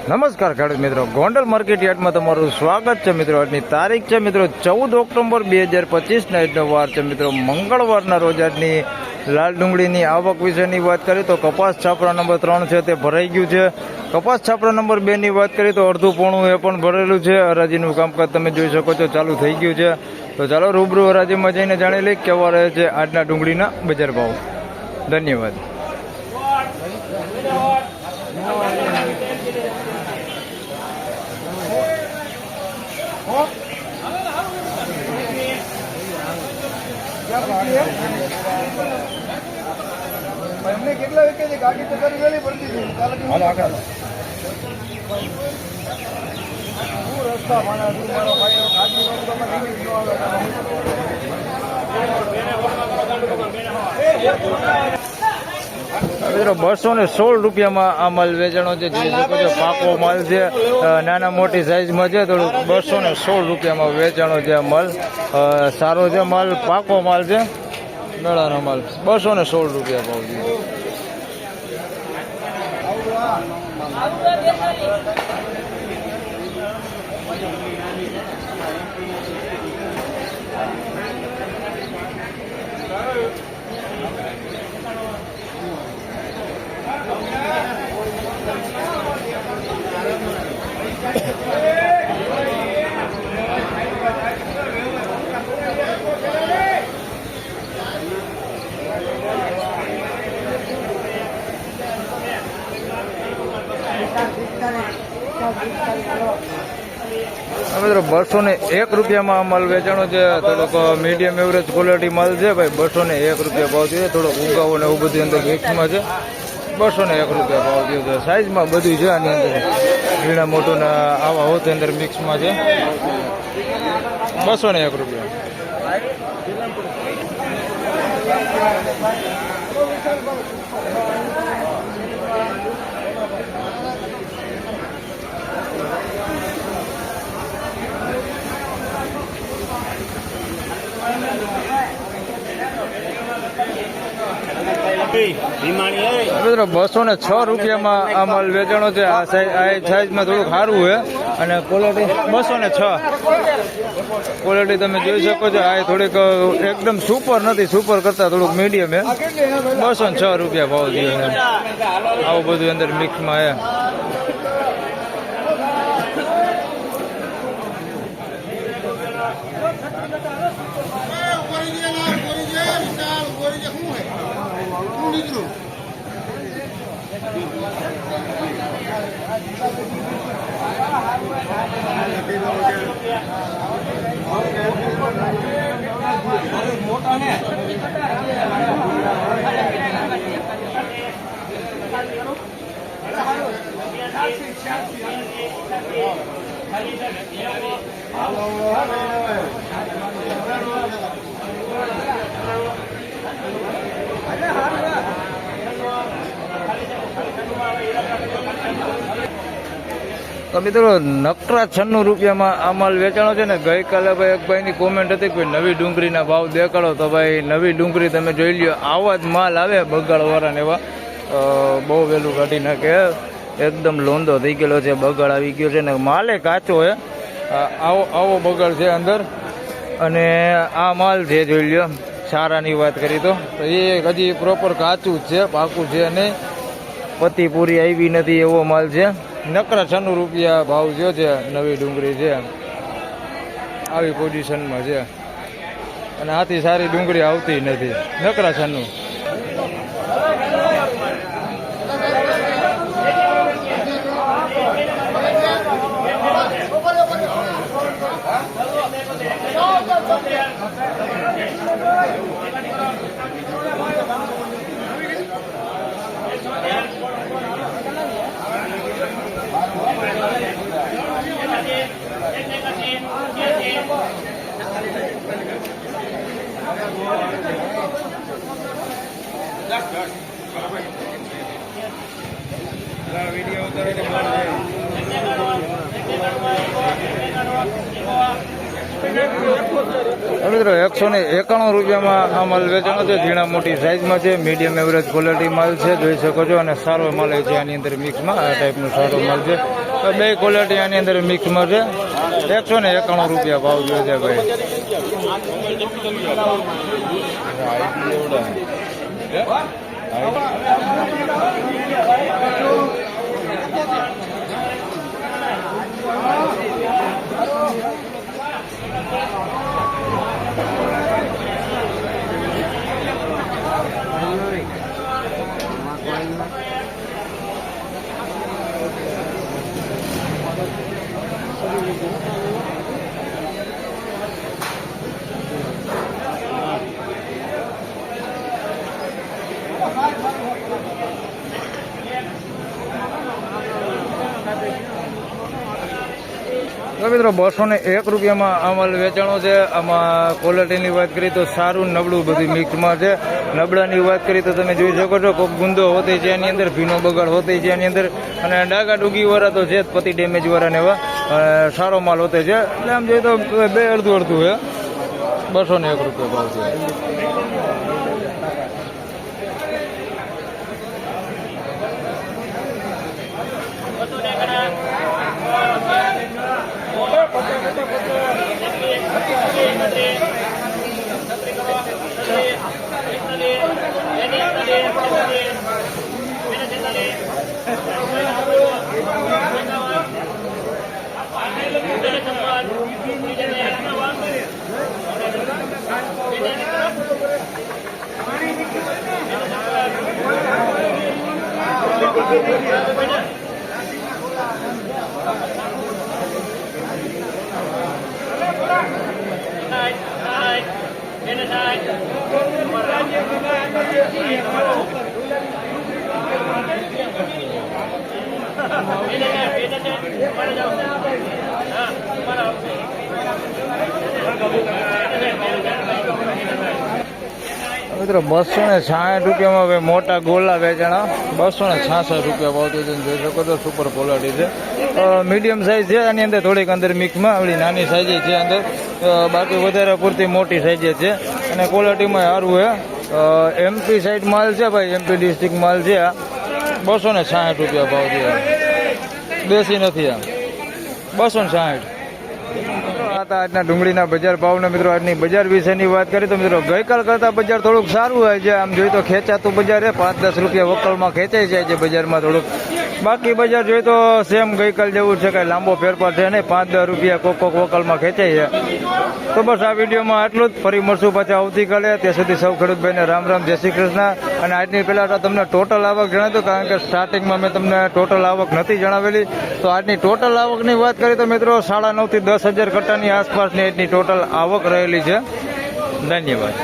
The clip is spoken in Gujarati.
નમસ્કાર ખેડૂત મિત્રો, ગોંડલ માર્કેટ યાર્ડમાં તમારું સ્વાગત છે મિત્રો. આજની તારીખ છે મિત્રો 14 ઓક્ટોબર 2025 ના આજનો વાર છે મિત્રો મંગળવારના રોજ. આજની લાલ ડુંગળીની આવક વિશેની વાત કરીએ તો કપાસ છાપરા નંબર 3 છે તે ભરાઈ ગયું છે. કપાસ છાપરા નંબર 2 ની વાત કરીએ તો અડધું પોણું એ પણ ભરેલું છે. હરાજીનું કામકાજ તમે જોઈ શકો છો ચાલુ થઈ ગયું છે. તો ચાલો રૂબરૂ હરાજીમાં જઈને જાણી લઈએ કેવા રહે છે આજના ડુંગળીના બજાર ભાવ. ધન્યવાદ. એમને કેટલા વિકે છે ગાડી તો કરી વેલી પડતી હતી રસ્તા મારા ભાઈ ગાડી મિત્રો 216 રૂપિયામાં આ માલ વેચાણો છે. જોઈ શકો છો પાકો માલ છે, નાના મોટી સાઈઝમાં છે. થોડું 216 રૂપિયામાં વેચાણો છે. આ માલ સારો છે, માલ પાકો માલ છે, મેળાનો માલ 216 રૂપિયા ભાવ છે. મિત્રો 201 રૂપિયામાં આ માલ વેચાણો છે. થોડોક મીડિયમ એવરેજ ક્વોલિટી માલ છે ભાઈ. 201 રૂપિયા ભાવ છે. થોડોક ઉગાવો ને એવું બધું અંદર મિક્સમાં છે. 201 રૂપિયા ભાવ થયો છે. સાઈઝમાં બધું છે આની અંદર. ઝીણા મોટું ને આવા હોત અંદર મિક્સમાં છે. 201 રૂપિયા. મિત્રો 206 રૂપિયામાં આ માલ વેચાણો છે. આ સાઈઝમાં થોડુંક સારું છે અને ક્વોલિટી 206 ક્વોલિટી તમે જોઈ શકો છો. આ થોડીક એકદમ સુપર નથી, સુપર કરતા થોડુંક મીડિયમ છે. 206 રૂપિયા ભાવ થયો છે. આવું બધું અંદર મિક્સમાં છે. તો મિત્રો નકરા 96 રૂપિયામાં આ માલ વેચાણો છે ને. ગઈકાલે ભાઈ એક ભાઈની કોમેન્ટ હતી કે નવી ડુંગળીના ભાવ દેખાડો. તો ભાઈ નવી ડુંગળી તમે જોઈ લ્યો. આવા જ માલ આવે બગાડવાળાને એવા બહુ વહેલું કાઢી નાખે. એકદમ લોંદો થઈ ગયેલો છે, બગાડ આવી ગયો છે ને માલે કાચો છે. આવો બગાડ છે અંદર. અને આ માલ છે જોઈ લ્યો. સારાની વાત કરી તો એ હજી પ્રોપર કાચું જ છે, પાકું છે નહીં, પત્તી પૂરી આવી નથી એવો માલ છે. નકરા 96 રૂપિયા ભાવ જો છે. નવી ડુંગળી છે આવી પોઝિશનમાં છે અને આથી સારી ડુંગળી આવતી નથી. નકરા 96. વિડીયો મિત્રો 191 રૂપિયામાં આ માલ વેચાણો છે. ઝીણા મોટી સાઈઝમાં છે, મીડિયમ એવરેજ ક્વોલિટી માલ છે, જોઈ શકો છો. અને સારો માલ છે આની અંદર મિક્સમાં. આ ટાઈપનો સારો માલ છે. બે ક્વોલિટી આની અંદર મિક્સમાં છે. 191 રૂપિયા ભાવ જોયો છે ભાઈ. તો મિત્રો 201 રૂપિયામાં આ માલ વેચાણો છે. આમાં ક્વોલિટીની વાત કરીએ તો સારું નબળું બધી મિક્સમાં છે. નબળાની વાત કરીએ તો તમે જોઈ શકો છો કોક ગુંદો હોતી છે એની અંદર, ભીનો બગાડ હોતી છે એની અંદર, અને ડાગા ડૂગી વાળા તો છે જ, પતિ ડેમેજ વાળાને એવા સારો માલ હોતે છે. એટલે આમ જોઈએ તો બે અડધું અડધું છે. 201 રૂપિયા ભાવ છે. મિત્રો 266 રૂપિયામાં હવે મોટા ગોલા વેચાણા. 266 રૂપિયા ભાવ છે. જોઈ શકો છો સુપર ક્વોલિટી છે. મીડિયમ સાઇઝ છે. આની અંદર થોડીક અંદર મિક્સમાં આવડી નાની સાઇઝ છે અંદર, બાકી વધારે પૂરતી મોટી સાઇઝ છે. અને ક્વોલિટીમાં સારું છે. એમપી સાઈડ માલ છે ભાઈ, એમપી ડિસ્ટ્રિક્ટ માલ છે. આ 266 રૂપિયા ભાવ છે. દેશી નથી આ. 260. આજના ડુંગળીના બજાર ભાવને મિત્રો આજની બજાર વિશેની વાત કરીએ તો મિત્રો ગઈકાલ કરતા બજાર થોડુંક સારું હોય છે. આમ જોઈએ તો ખેંચાતું બજાર છે. 5-10 રૂપિયા વકલમાં ખેંચાઈ જાય છે બજારમાં થોડુંક. બાકી બજાર જોઈએ તો સેમ ગઈકાલ જેવું છે, કાંઈ લાંબો ફેરફાર છે નહીં. 5-10 રૂપિયા કોક વકલમાં ખેંચાય છે. તો બસ આ વિડીયોમાં આટલું જ. ફરી મળશું પાછા આવતીકાલે. ત્યાં સુધી સૌ ખેડૂત ભાઈને રામ રામ, જય શ્રી કૃષ્ણ. અને આજની પહેલાં તો તમને ટોટલ આવક જણાવ્યું, કારણ કે સ્ટાર્ટિંગમાં મેં તમને ટોટલ આવક નથી જણાવેલી. તો આજની ટોટલ આવકની વાત કરીએ તો મિત્રો 9.5 થી 10,000 કટ્ટાની આસપાસની આજની ટોટલ આવક રહેલી છે. ધન્યવાદ.